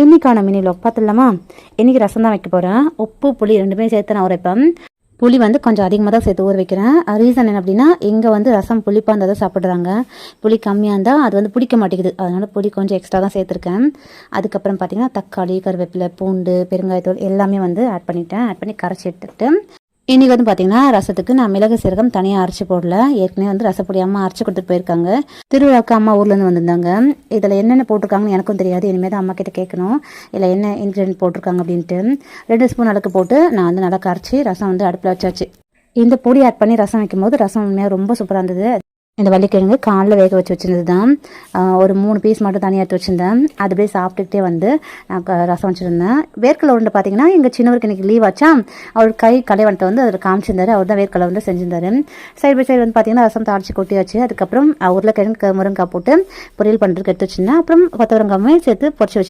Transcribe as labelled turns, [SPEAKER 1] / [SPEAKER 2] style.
[SPEAKER 1] இன்றைக்கான mini vlog பார்த்துடலாமா? இன்றைக்கி ரசம் தான் வைக்க போகிறேன். உப்பு புளி ரெண்டுமே சேர்த்து நான் உரைப்பேன். புளி வந்து கொஞ்சம் அதிகமாக தான் சேர்த்து ஊற வைக்கிறேன். ரீசன் என்ன அப்படின்னா, இங்கே வந்து ரசம் புளிப்பாக இருந்தால் தான் சாப்பிட்றாங்க. புளி கம்மியாக இருந்தால் அது வந்து பிடிக்க மாட்டேங்குது. அதனால் புளி கொஞ்சம் எக்ஸ்ட்ரா தான் சேர்த்துருக்கேன். அதுக்கப்புறம் பார்த்திங்கன்னா தக்காளி, கருவேப்பிலை, பூண்டு, பெருங்காயத்தூள் எல்லாமே வந்து ஆட் பண்ணி கரைச்சி எடுத்துகிட்டு இன்றைக்கி வந்து பார்த்திங்கன்னா ரசத்துக்கு நான் மிளகு சீரகம் தனியாக அரைச்சி போடல. ஏற்கனவே வந்து ரசப்பொடி அம்மா அரைச்சி கொடுத்துட்டு போயிருக்காங்க. திருவிழாக்கு அம்மா ஊர்லேருந்து வந்திருந்தாங்க. இதில் என்னென்ன போட்டிருக்காங்கன்னு எனக்கும் தெரியாது. இனிமேல் தான் அம்மா கிட்ட கேட்கணும் இல்லை என்ன இன்க்ரீடியன்ட் போட்டிருக்காங்க அப்படின்ட்டு. 2 ஸ்பூன் அளவுக்கு போட்டு நான் வந்து நல்லா கரைச்சி ரசம் வந்து அடுப்பில் வச்சாச்சு. இந்த பொடி ஆட் பண்ணி ரசம் வைக்கும்போது ரசம் உண்மையாக ரொம்ப சூப்பராக இருந்தது. இந்த வள்ளிக்கிழங்கு காலைல வேக வச்சு வச்சுருந்தது தான். ஒரு 3 பீஸ் மட்டும் தனியாக எடுத்து வச்சுருந்தேன். அது அப்படியே சாப்பிட்டுக்கிட்டே வந்து நான் ரசம் வச்சுருந்தேன். வேர்க்கடலை உருண்டை பார்த்தீங்கன்னா எங்கள் சின்னவருக்கு இன்றைக்கி லீவ் ஆச்சா, அவர் கலைவனத்தை வந்து அதில் காமிச்சிருந்தாரு. அவர் தான் வேர்க்கடலை உருண்டை செஞ்சிருந்தாரு. சைடு பை சைடு வந்து பார்த்தீங்கன்னா ரசம் தாளிச்சு கொட்டி வச்சு அதுக்கப்புறம் உருளைக்கிழங்கு முருங்காய் போட்டு பொரியல் பண்ணுறதுக்கு எடுத்து வச்சுருந்தேன். அப்புறம் கொத்தவரங்காயுமே சேர்த்து பொரிச்சு